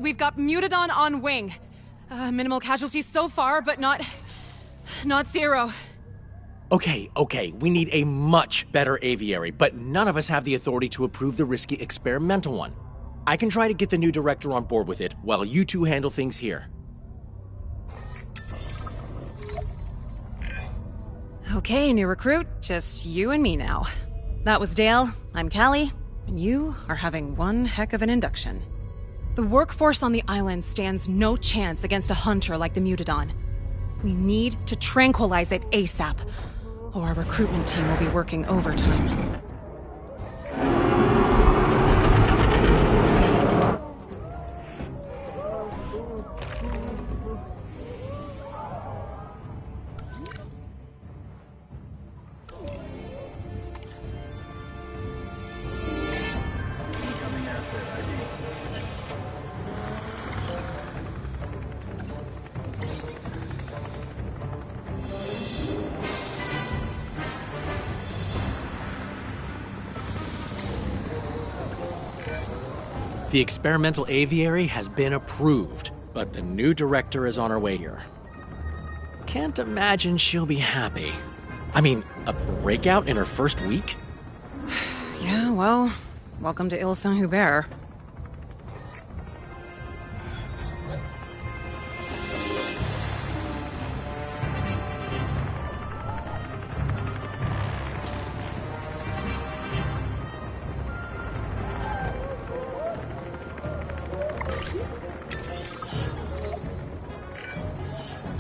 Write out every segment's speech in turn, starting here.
We've got Mutadon on wing. Minimal casualties so far, but not zero. Okay, we need a much better aviary, but none of us have the authority to approve the risky experimental one. I can try to get the new director on board with it, while you two handle things here. Okay, new recruit, just you and me now. That was Dale, I'm Callie, and you are having one heck of an induction. The workforce on the island stands no chance against a hunter like the Mutadon. We need to tranquilize it ASAP, or our recruitment team will be working overtime. The experimental aviary has been approved, but the new director is on her way here. Can't imagine she'll be happy. I mean, a breakout in her first week? Yeah, well, welcome to Saint-Hubert.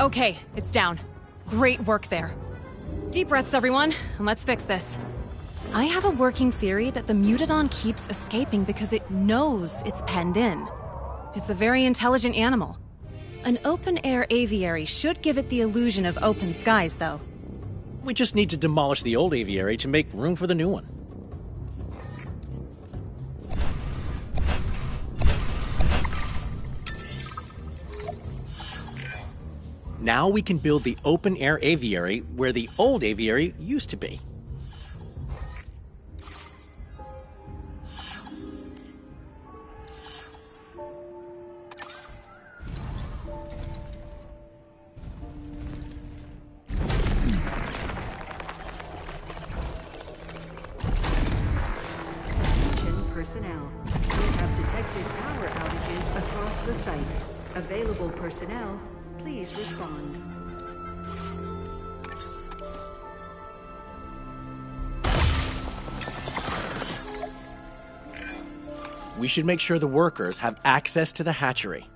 Okay, it's down. Great work there. Deep breaths, everyone, and let's fix this. I have a working theory that the Mutadon keeps escaping because it knows it's penned in. It's a very intelligent animal. An open-air aviary should give it the illusion of open skies, though. We just need to demolish the old aviary to make room for the new one. Now we can build the open-air aviary where the old aviary used to be. Personnel. We have detected power outages across the site. Available personnel, please respond. We should make sure the workers have access to the hatchery.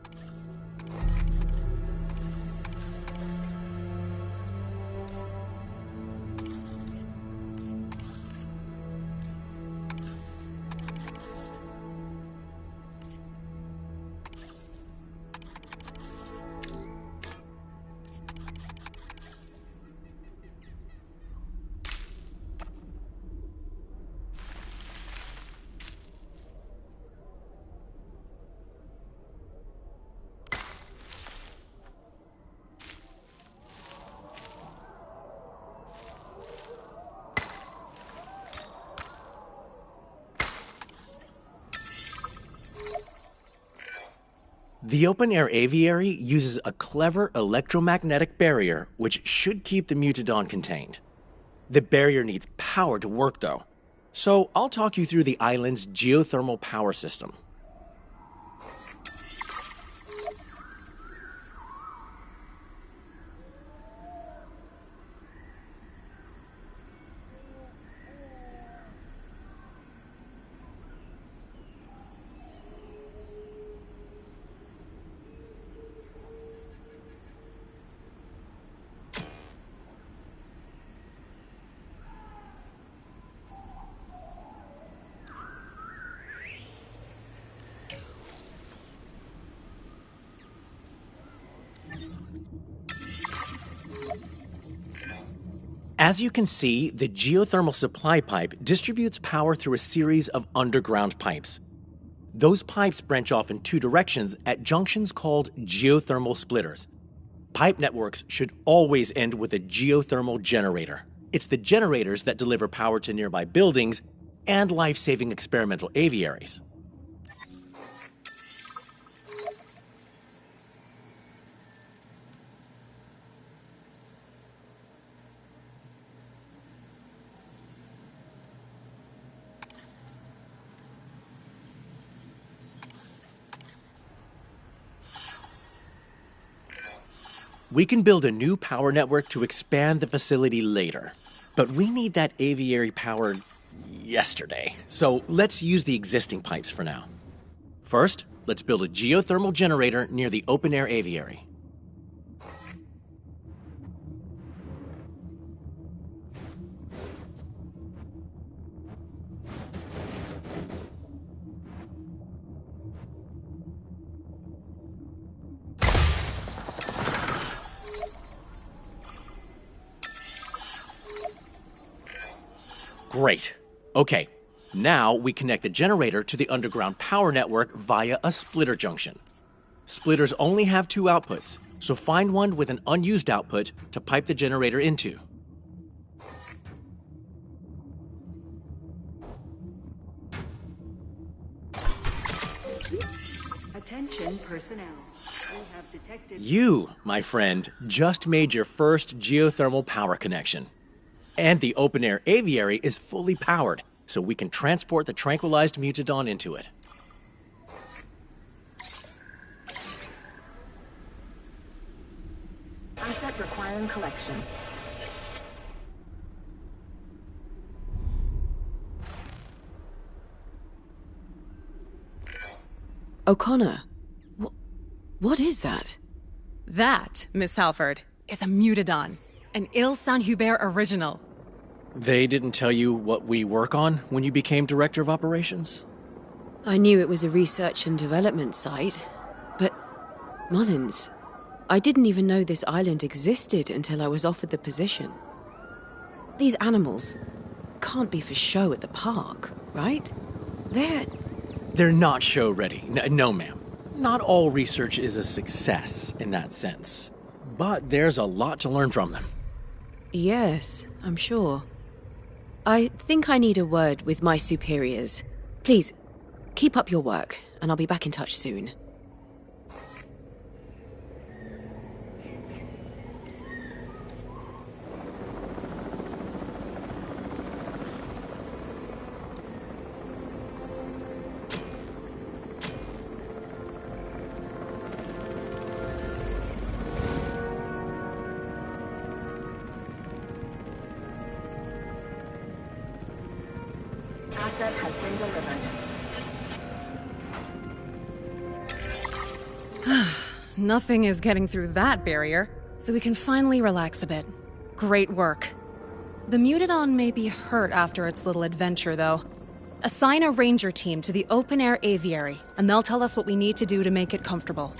The open-air aviary uses a clever electromagnetic barrier which should keep the Mutadon contained. The barrier needs power to work, though, so I'll talk you through the island's geothermal power system. As you can see, the geothermal supply pipe distributes power through a series of underground pipes. Those pipes branch off in two directions at junctions called geothermal splitters. Pipe networks should always end with a geothermal generator. It's the generators that deliver power to nearby buildings and life-saving experimental aviaries. We can build a new power network to expand the facility later. But we need that aviary powered yesterday. So let's use the existing pipes for now. First, let's build a geothermal generator near the open-air aviary. Great. Okay, now we connect the generator to the underground power network via a splitter junction. Splitters only have 2 outputs, so find one with an unused output to pipe the generator into. Attention personnel. We have detected... You, my friend, just made your first geothermal power connection. And the open-air aviary is fully powered, so we can transport the tranquilized mutadon into it. Asset requiring collection. O'Connor, what is that? That, Miss Halford, is a mutadon. An Il Saint-Hubert original. They didn't tell you what we work on when you became Director of Operations? I knew it was a research and development site, but Mullins, I didn't even know this island existed until I was offered the position. These animals can't be for show at the park, right? They're not show ready. No, ma'am. Not all research is a success in that sense. But there's a lot to learn from them. Yes, I'm sure. I think I need a word with my superiors. Please, keep up your work, and I'll be back in touch soon. Asset has been delivered. Nothing is getting through that barrier, so we can finally relax a bit. Great work. The mutadon may be hurt after its little adventure, though. Assign a ranger team to the open-air aviary, and they'll tell us what we need to do to make it comfortable.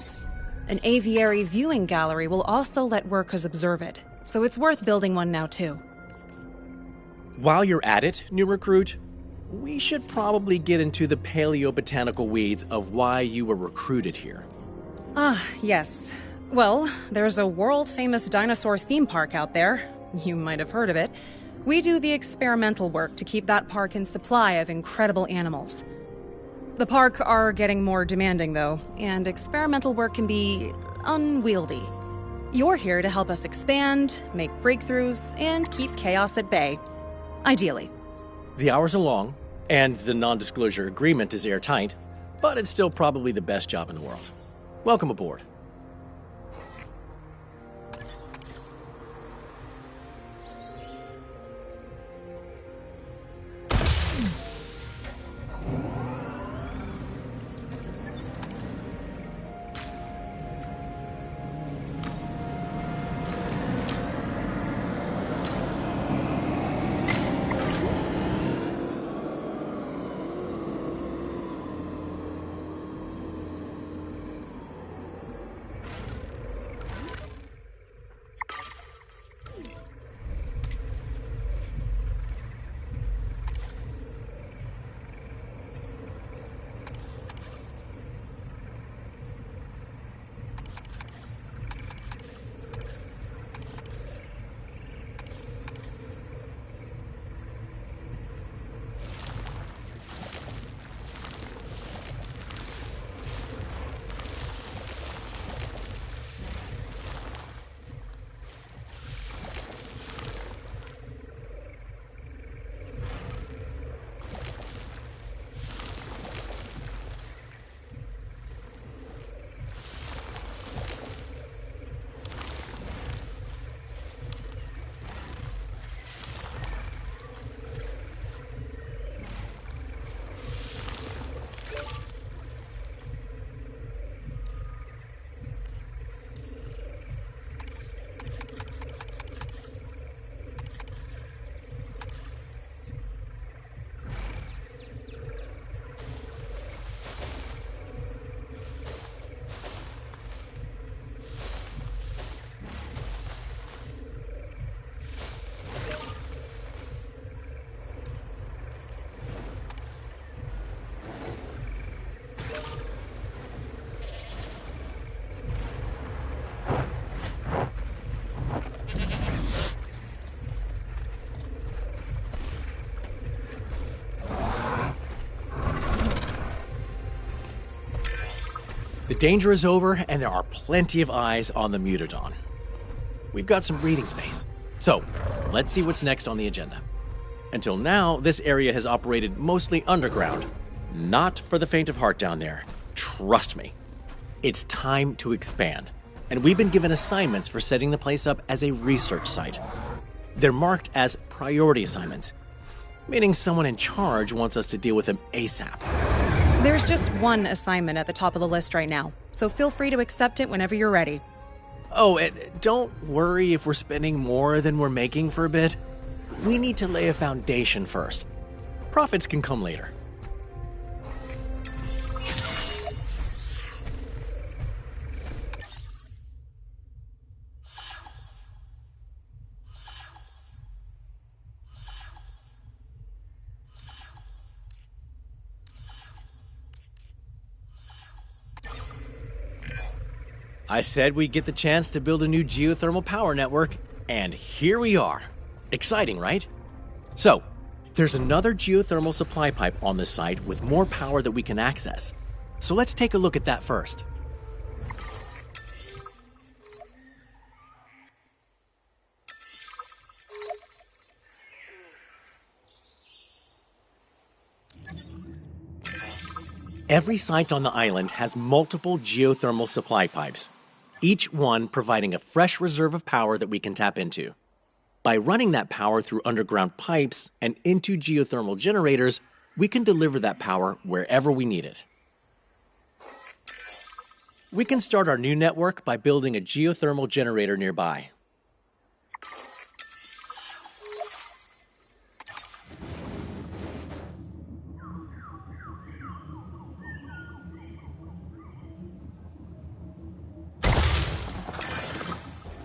An aviary viewing gallery will also let workers observe it, so it's worth building one now, too. While you're at it, new recruit, we should probably get into the paleobotanical weeds of why you were recruited here. Yes. Well, there's a world-famous dinosaur theme park out there. You might have heard of it. We do the experimental work to keep that park in supply of incredible animals. The park are getting more demanding, though, and experimental work can be unwieldy. You're here to help us expand, make breakthroughs, and keep chaos at bay. Ideally. The hours are long, and the non-disclosure agreement is airtight, but it's still probably the best job in the world. Welcome aboard. The danger is over, and there are plenty of eyes on the Mutadon. We've got some breathing space. So, let's see what's next on the agenda. Until now, this area has operated mostly underground. Not for the faint of heart down there. Trust me. It's time to expand. And we've been given assignments for setting the place up as a research site. They're marked as priority assignments, meaning someone in charge wants us to deal with them ASAP. There's just one assignment at the top of the list right now, so feel free to accept it whenever you're ready. Oh, and don't worry if we're spending more than we're making for a bit. We need to lay a foundation first. Profits can come later. I said we'd get the chance to build a new geothermal power network, and here we are. Exciting, right? So, there's another geothermal supply pipe on this site with more power that we can access. So let's take a look at that first. Every site on the island has multiple geothermal supply pipes, each one providing a fresh reserve of power that we can tap into. By running that power through underground pipes and into geothermal generators, we can deliver that power wherever we need it. We can start our new network by building a geothermal generator nearby.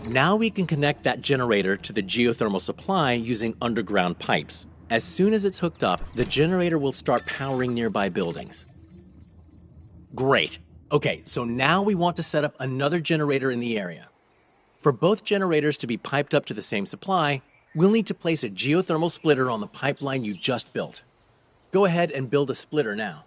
Now we can connect that generator to the geothermal supply using underground pipes. As soon as it's hooked up, the generator will start powering nearby buildings. Great. Okay, so now we want to set up another generator in the area. For both generators to be piped up to the same supply, we'll need to place a geothermal splitter on the pipeline you just built. Go ahead and build a splitter now.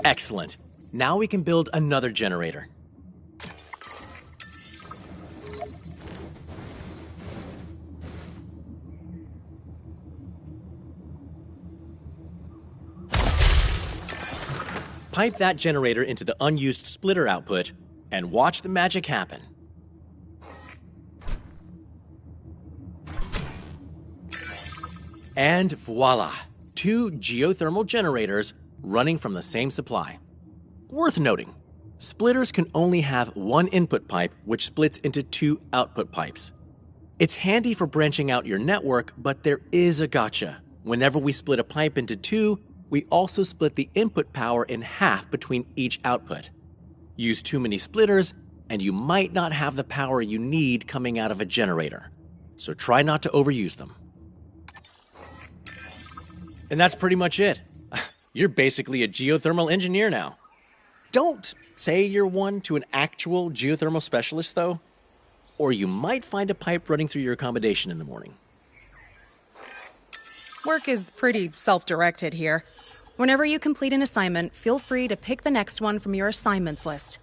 Excellent. Now we can build another generator. Pipe that generator into the unused splitter output and watch the magic happen. And voila! 2 geothermal generators running from the same supply. Worth noting, splitters can only have one input pipe which splits into 2 output pipes. It's handy for branching out your network, but there is a gotcha. Whenever we split a pipe into 2, we also split the input power in half between each output. Use too many splitters, and you might not have the power you need coming out of a generator. So try not to overuse them. And that's pretty much it. You're basically a geothermal engineer now. Don't say you're one to an actual geothermal specialist, though, or you might find a pipe running through your accommodation in the morning. Work is pretty self-directed here. Whenever you complete an assignment, feel free to pick the next one from your assignments list.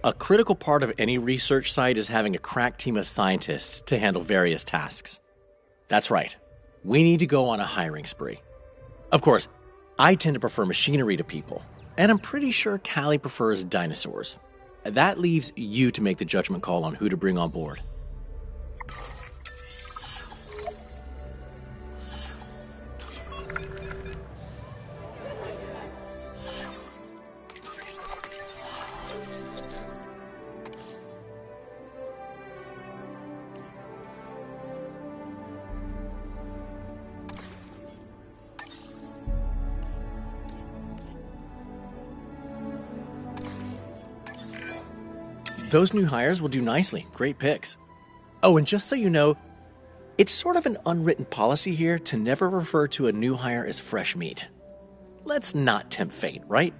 A critical part of any research site is having a crack team of scientists to handle various tasks. That's right. We need to go on a hiring spree. Of course, I tend to prefer machinery to people, and I'm pretty sure Callie prefers dinosaurs. That leaves you to make the judgment call on who to bring on board. Those new hires will do nicely. Great picks. Oh, and just so you know, it's sort of an unwritten policy here to never refer to a new hire as fresh meat. Let's not tempt fate, right?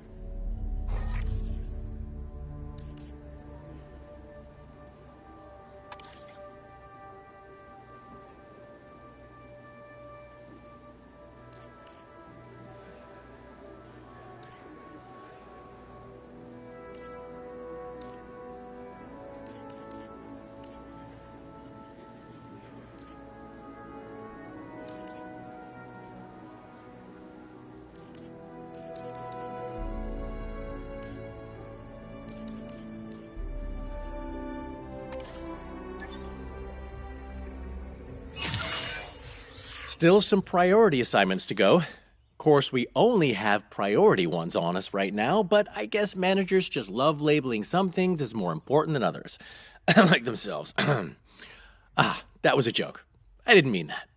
Still some priority assignments to go. Of course, we only have priority ones on us right now, but I guess managers just love labeling some things as more important than others. Like themselves. That was a joke. I didn't mean that.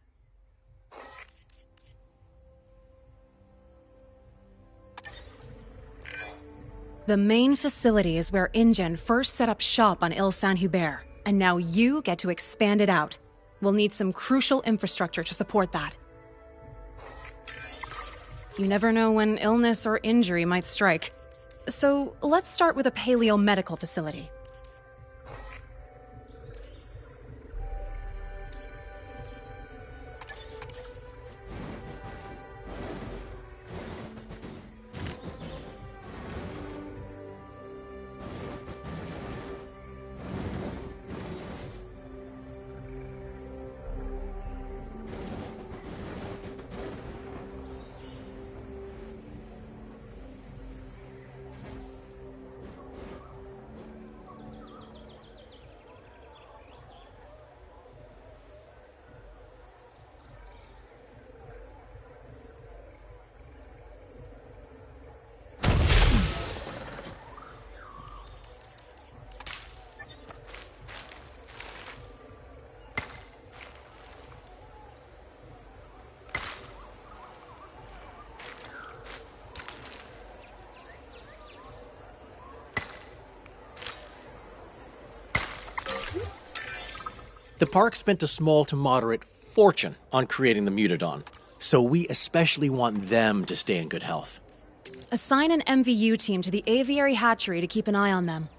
The main facility is where InGen first set up shop on Ile Saint-Hubert, and now you get to expand it out. We'll need some crucial infrastructure to support that. You never know when illness or injury might strike. So let's start with a paleo-medical facility. The park spent a small to moderate fortune on creating the Mutadon, so we especially want them to stay in good health. Assign an MVU team to the aviary hatchery to keep an eye on them.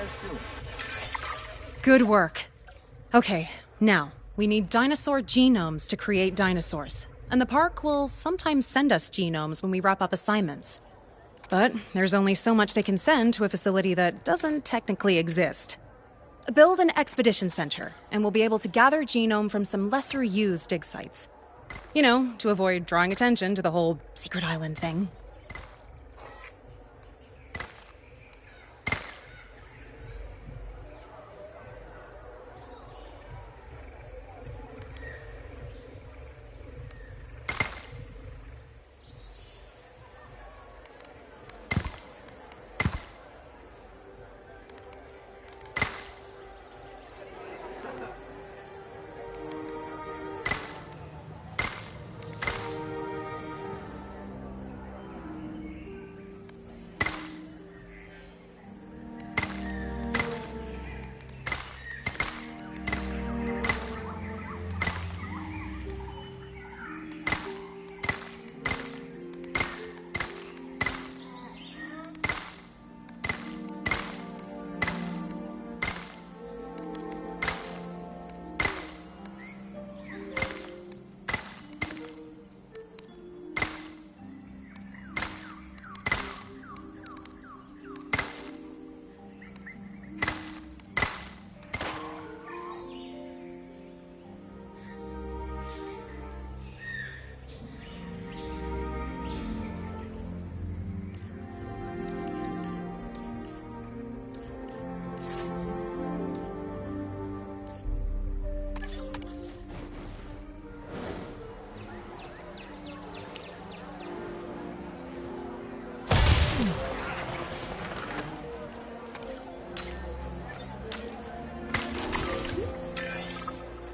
there soon. Good work. Okay, now, we need dinosaur genomes to create dinosaurs. And the park will sometimes send us genomes when we wrap up assignments. But there's only so much they can send to a facility that doesn't technically exist. Build an expedition center, and we'll be able to gather genome from some lesser-used dig sites. You know, to avoid drawing attention to the whole secret island thing.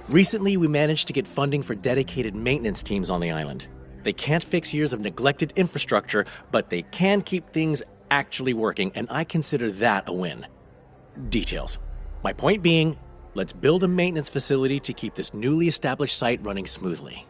Recently, we managed to get funding for dedicated maintenance teams on the island. They can't fix years of neglected infrastructure, but they can keep things actually working, and I consider that a win. Details. My point being, let's build a maintenance facility to keep this newly established site running smoothly.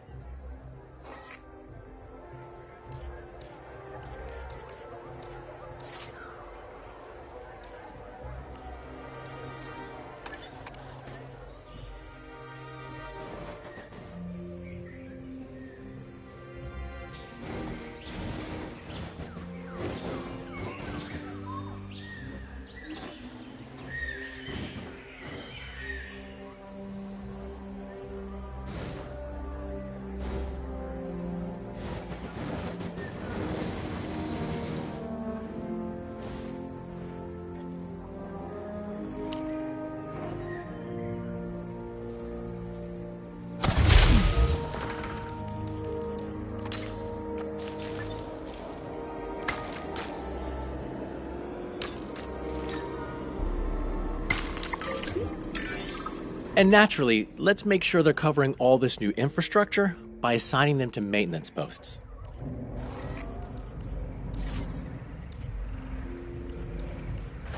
And naturally, let's make sure they're covering all this new infrastructure by assigning them to maintenance posts.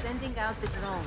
Sending out the drone.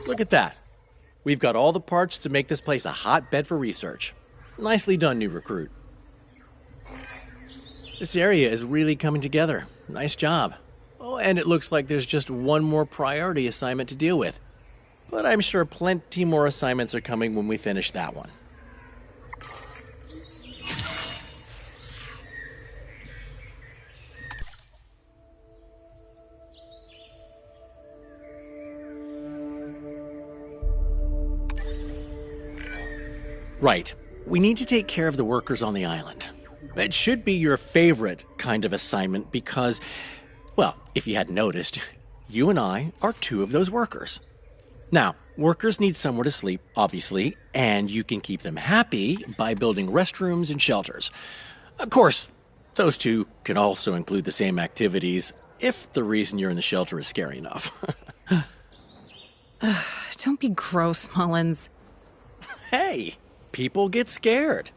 Look at that. We've got all the parts to make this place a hotbed for research. Nicely done, new recruit. This area is really coming together. Nice job. Oh, and it looks like there's just one more priority assignment to deal with. But I'm sure plenty more assignments are coming when we finish that one. Right. We need to take care of the workers on the island. It should be your favorite kind of assignment because, well, if you hadn't noticed, you and I are two of those workers. Now, workers need somewhere to sleep, obviously, and you can keep them happy by building restrooms and shelters. Of course, those two can also include the same activities if the reason you're in the shelter is scary enough. Don't be gross, Mullins. Hey, people get scared.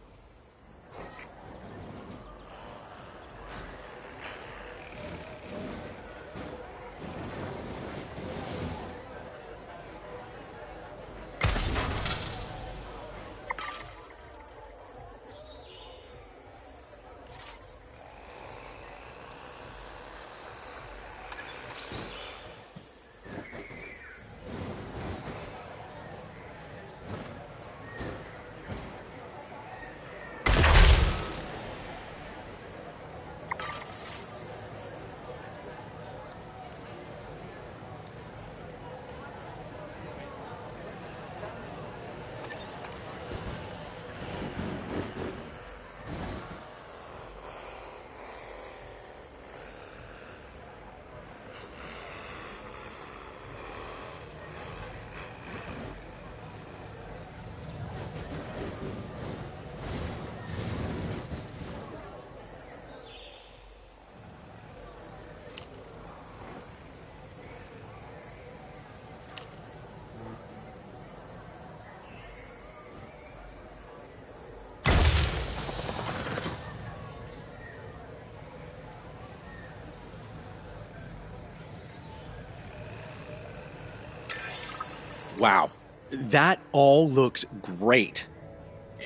Wow, that all looks great.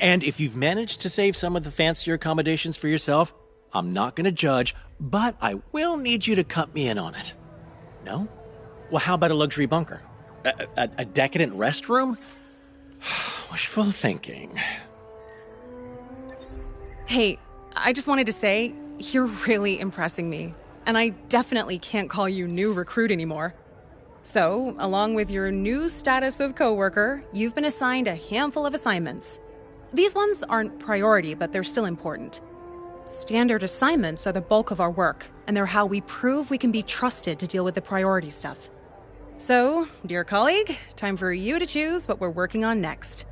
And if you've managed to save some of the fancier accommodations for yourself, I'm not going to judge, but I will need you to cut me in on it. No? Well, how about a luxury bunker? A decadent restroom? Wishful thinking. Hey, I just wanted to say, you're really impressing me. And I definitely can't call you new recruit anymore. So, along with your new status of coworker, you've been assigned a handful of assignments. These ones aren't priority, but they're still important. Standard assignments are the bulk of our work, and they're how we prove we can be trusted to deal with the priority stuff. So, dear colleague, time for you to choose what we're working on next.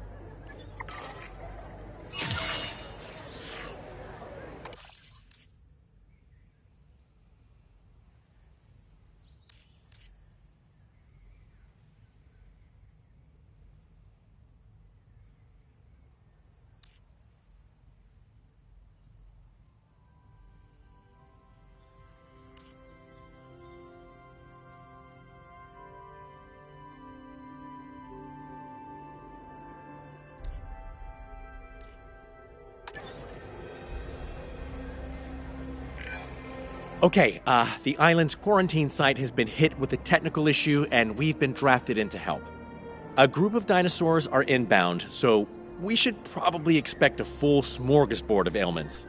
Okay, the island's quarantine site has been hit with a technical issue, and we've been drafted in to help. A group of dinosaurs are inbound, so we should probably expect a full smorgasbord of ailments.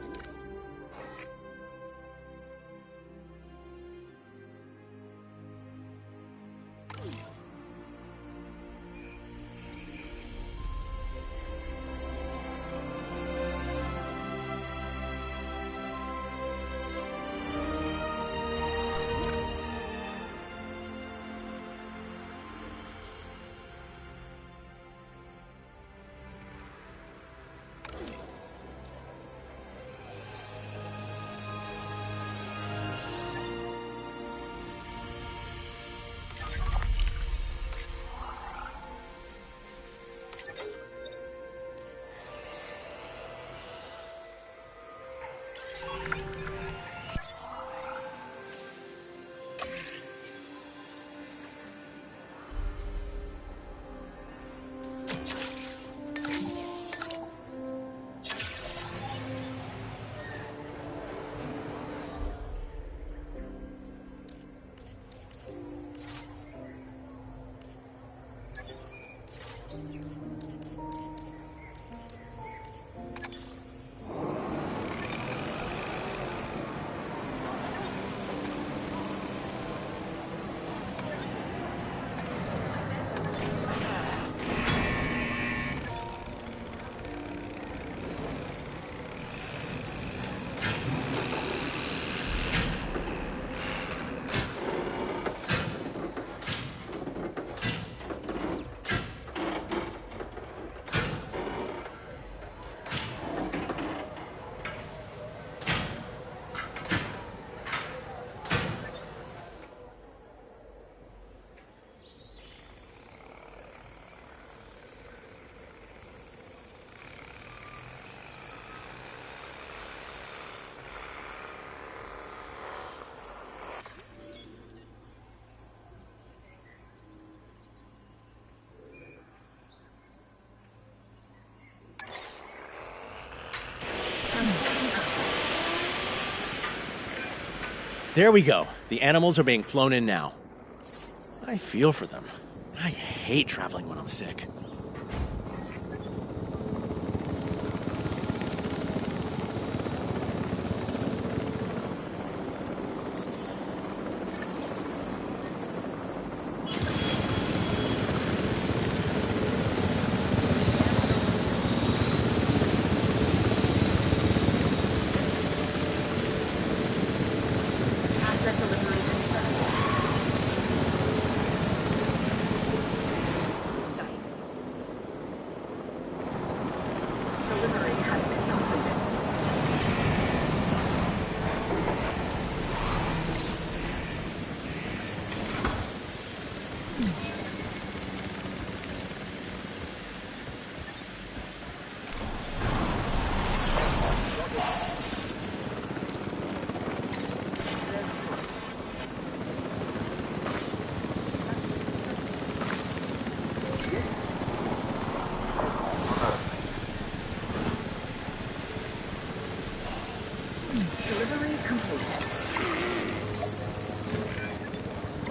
There we go. The animals are being flown in now. I feel for them. I hate traveling when I'm sick.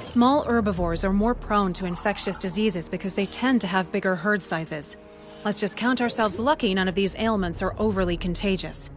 Small herbivores are more prone to infectious diseases because they tend to have bigger herd sizes. Let's just count ourselves lucky none of these ailments are overly contagious.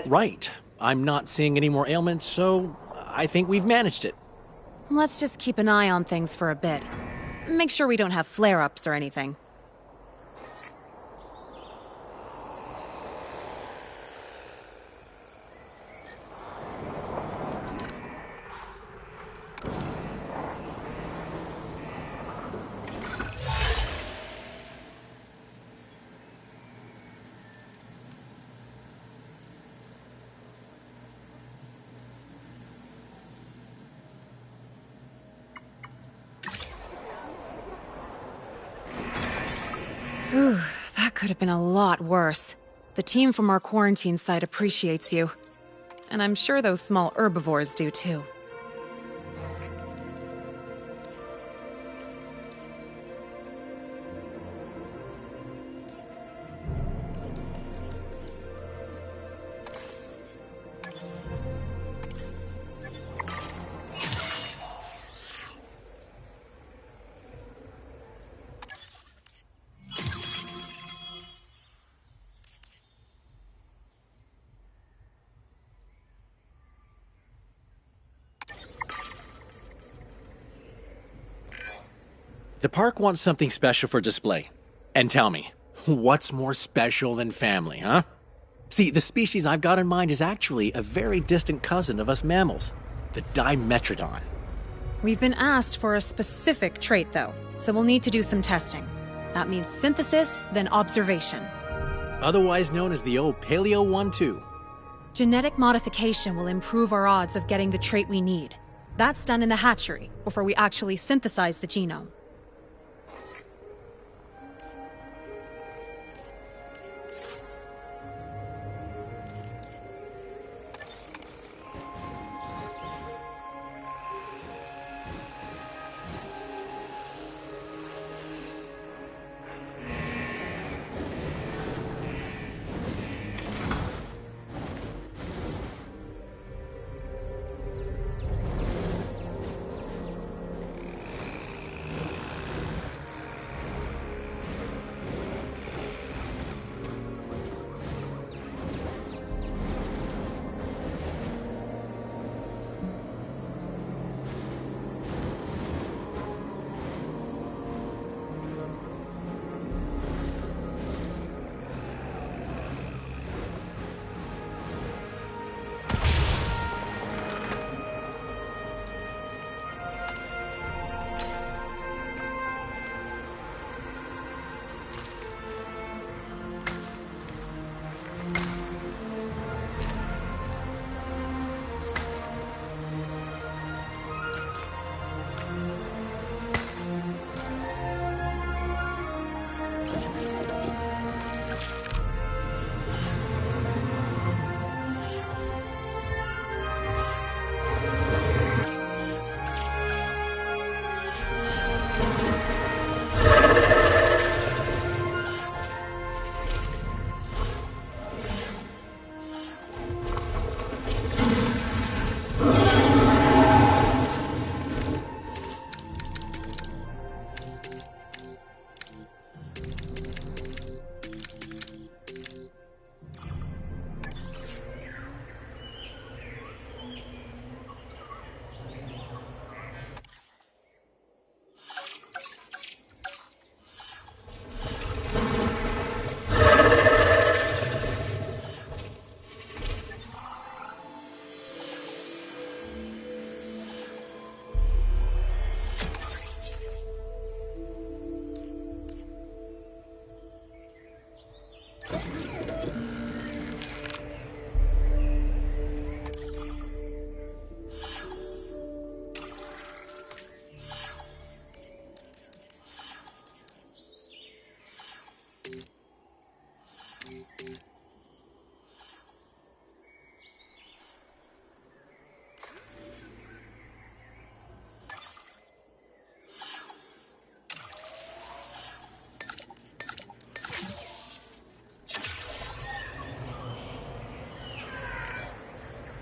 Right. I'm not seeing any more ailments, so I think we've managed it. Let's just keep an eye on things for a bit. Make sure we don't have flare-ups or anything. Ooh, that could have been a lot worse. The team from our quarantine site appreciates you. And I'm sure those small herbivores do too. The park wants something special for display. And tell me, what's more special than family, huh? See, the species I've got in mind is actually a very distant cousin of us mammals, the Dimetrodon. We've been asked for a specific trait, though, so we'll need to do some testing. That means synthesis, then observation. Otherwise known as the old Paleo 1-2. Genetic modification will improve our odds of getting the trait we need. That's done in the hatchery, before we actually synthesize the genome.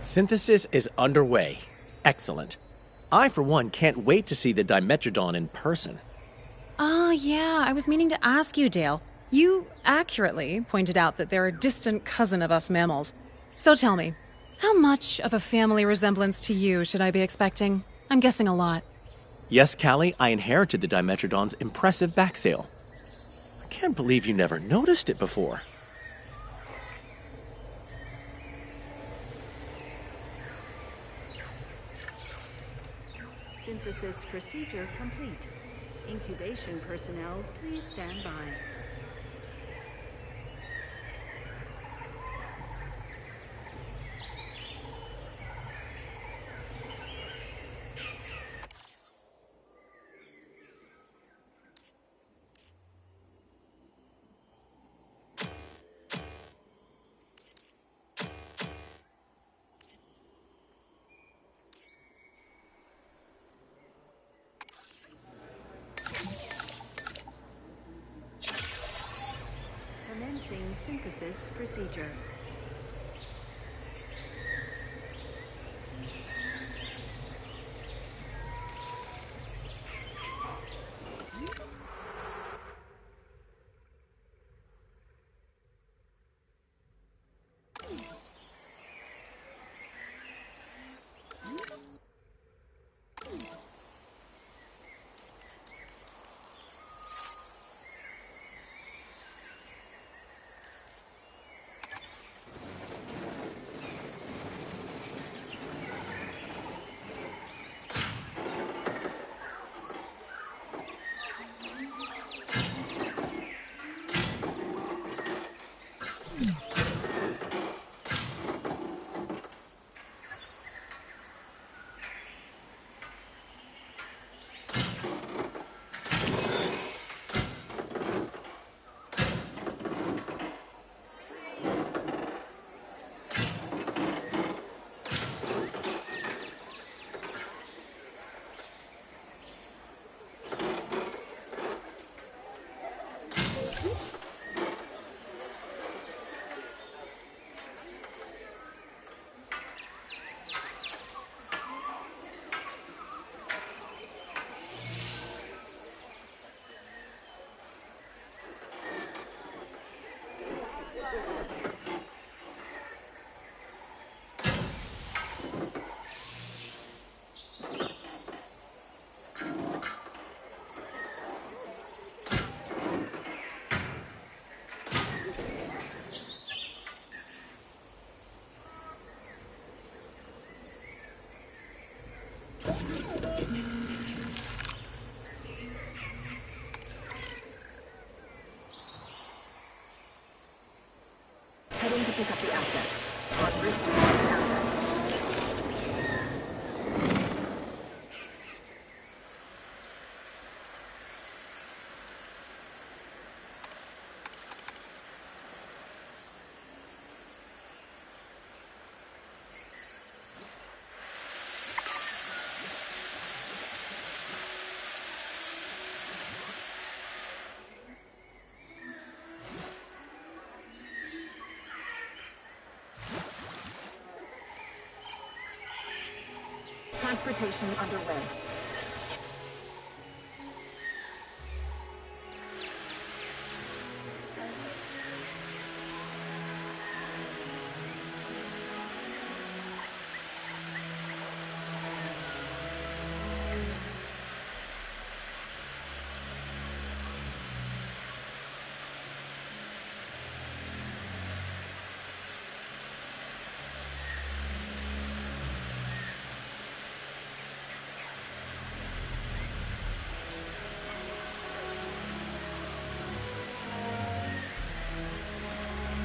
Synthesis is underway. Excellent. I, for one, can't wait to see the Dimetrodon in person. Yeah, I was meaning to ask you, Dale. You accurately pointed out that they're a distant cousin of us mammals. So tell me, how much of a family resemblance to you should I be expecting? I'm guessing a lot. Yes, Callie, I inherited the Dimetrodon's impressive back sail. I can't believe you never noticed it before. Synthesis procedure complete. Incubation personnel, please stand by. Commencing synthesis procedure. Heading to pick up the asset. En route to pick up the asset. Transportation underway.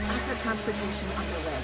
Asset transportation underway.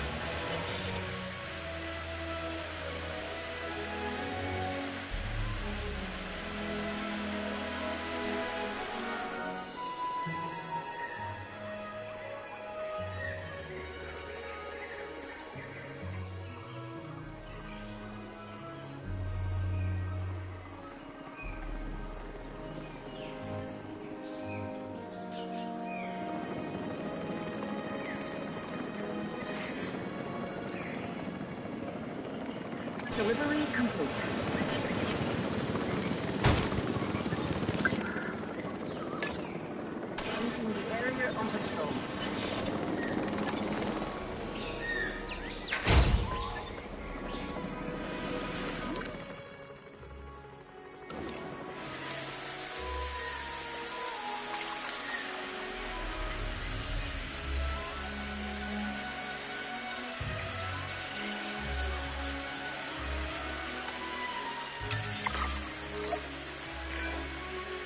Delivery complete. Entering the area on patrol.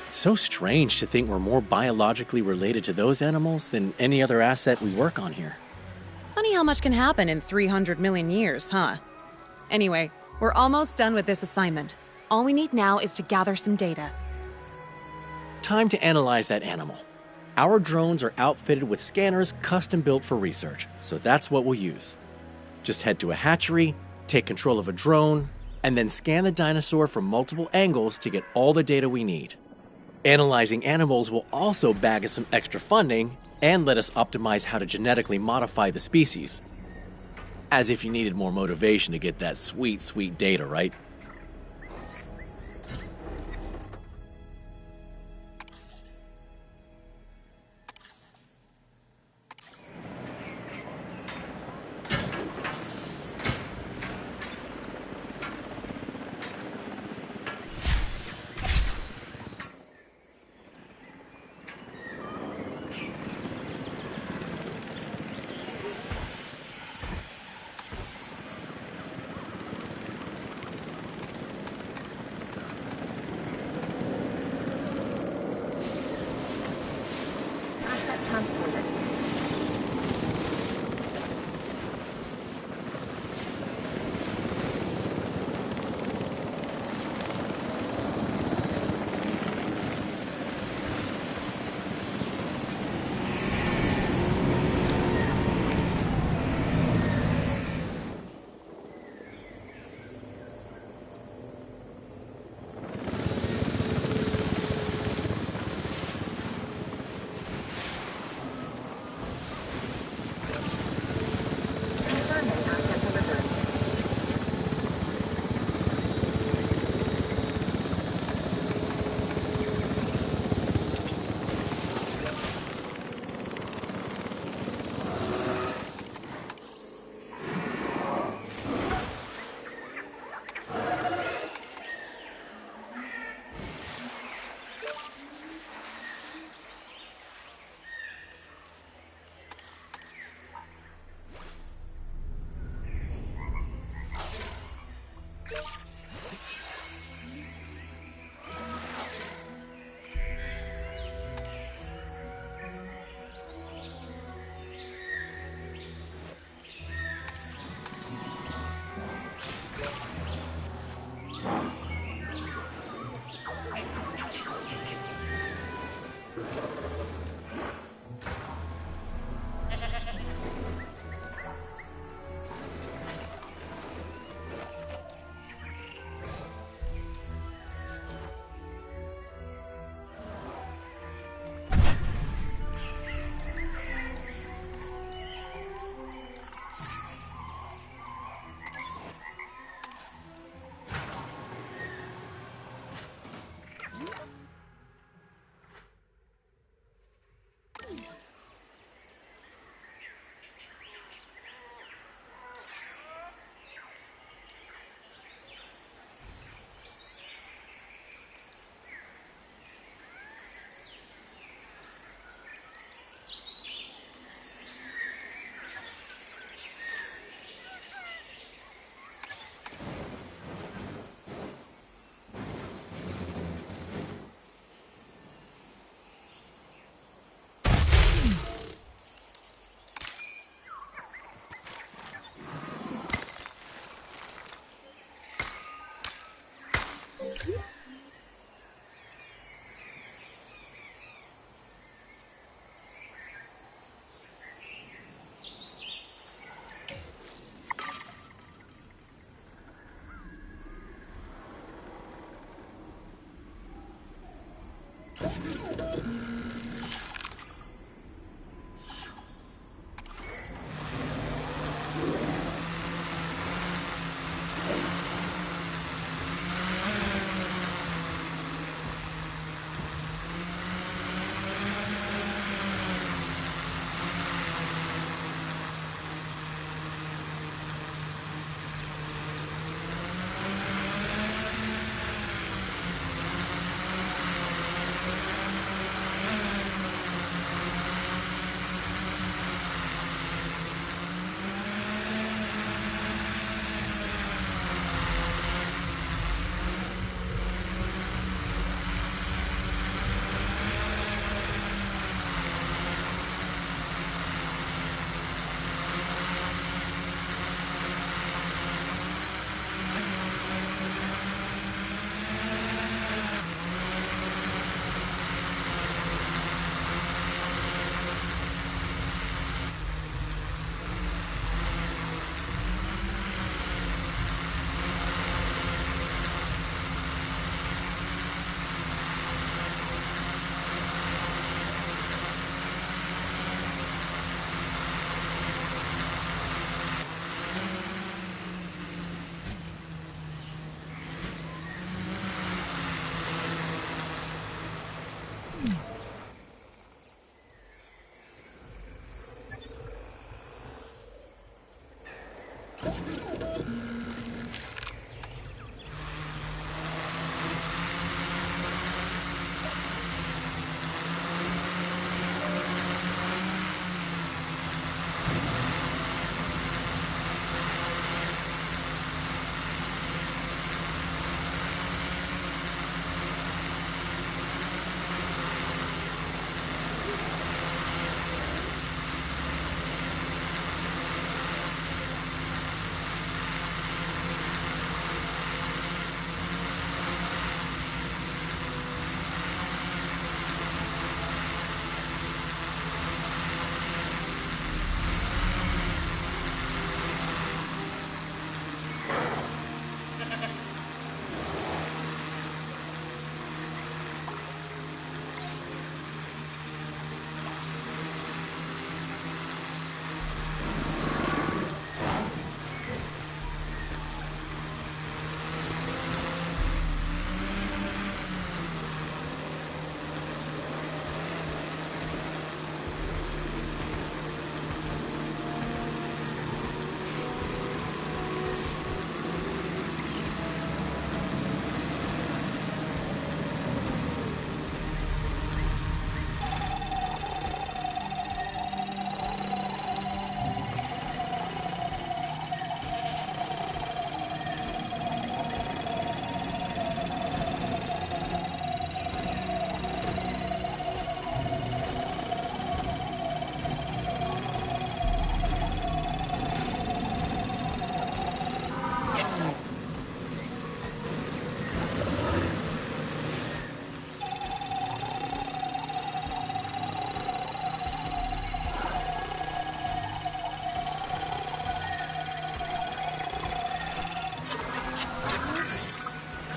It's so strange to think we're more biologically related to those animals than any other asset we work on here. Funny how much can happen in 300 million years, huh? Anyway, we're almost done with this assignment. All we need now is to gather some data. Time to analyze that animal. Our drones are outfitted with scanners custom built for research, so that's what we'll use. Just head to a hatchery, take control of a drone, and then scan the dinosaur from multiple angles to get all the data we need. Analyzing animals will also bag us some extra funding and let us optimize how to genetically modify the species. As if you needed more motivation to get that sweet, sweet data, right? Transported.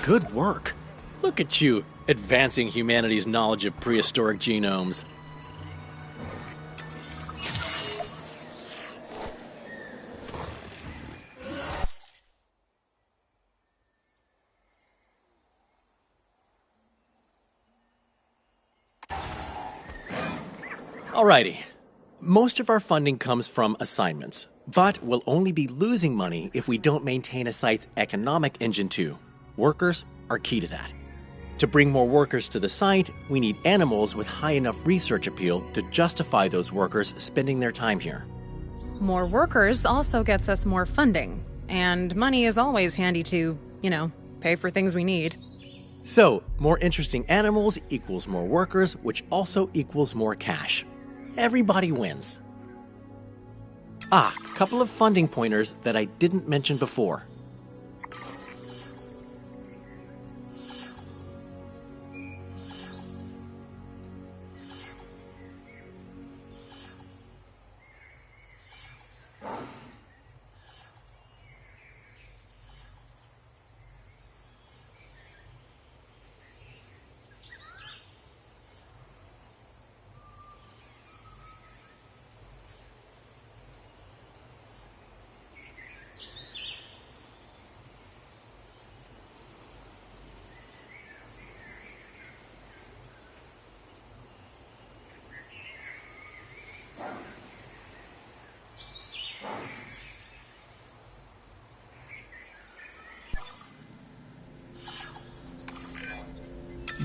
Good work. Look at you, advancing humanity's knowledge of prehistoric genomes. Alrighty. Most of our funding comes from assignments, but we'll only be losing money if we don't maintain a site's economic engine too. Workers are key to that. To bring more workers to the site, we need animals with high enough research appeal to justify those workers spending their time here. More workers also gets us more funding, and money is always handy to, pay for things we need. So, more interesting animals equals more workers, which also equals more cash. Everybody wins. Couple of funding pointers that I didn't mention before.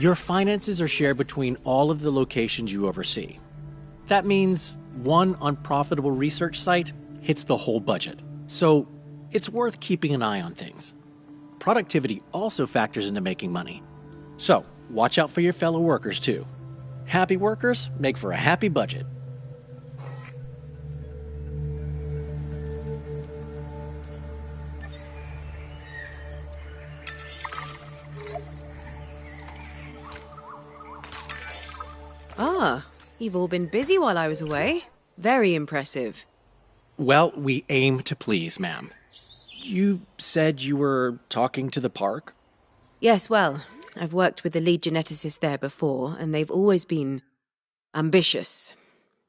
Your finances are shared between all of the locations you oversee. That means one unprofitable research site hits the whole budget, so it's worth keeping an eye on things. Productivity also factors into making money. So, watch out for your fellow workers too. Happy workers make for a happy budget. Ah, you've all been busy while I was away. Very impressive. Well, we aim to please, ma'am. You said you were talking to the park? Yes, well, I've worked with the lead geneticist there before, and they've always been ambitious.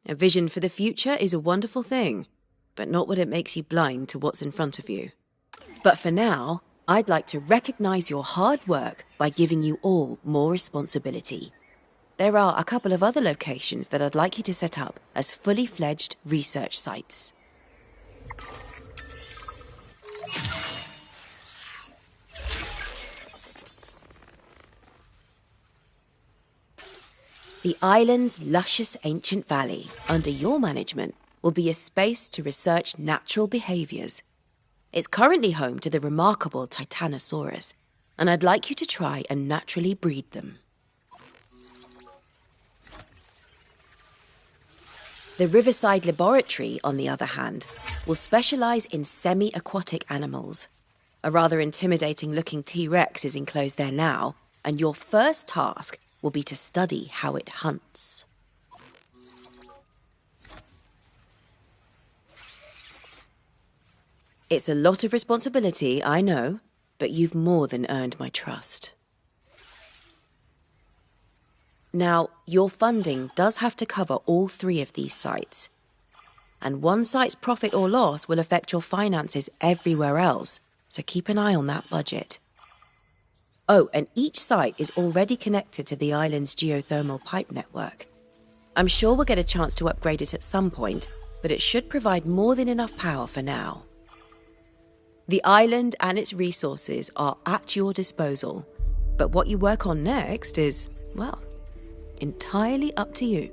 A vision for the future is a wonderful thing, but not when it makes you blind to what's in front of you. But for now, I'd like to recognize your hard work by giving you all more responsibility. There are a couple of other locations that I'd like you to set up as fully fledged research sites. The island's luscious ancient valley, under your management, will be a space to research natural behaviors. It's currently home to the remarkable Titanosaurus, and I'd like you to try and naturally breed them. The Riverside Laboratory, on the other hand, will specialize in semi-aquatic animals. A rather intimidating-looking T-Rex is enclosed there now, and your first task will be to study how it hunts. It's a lot of responsibility, I know, but you've more than earned my trust. Now, your funding does have to cover all 3 of these sites. And one site's profit or loss will affect your finances everywhere else, so keep an eye on that budget. Oh, and each site is already connected to the island's geothermal pipe network. I'm sure we'll get a chance to upgrade it at some point, but it should provide more than enough power for now. The island and its resources are at your disposal, but what you work on next is, well, entirely up to you.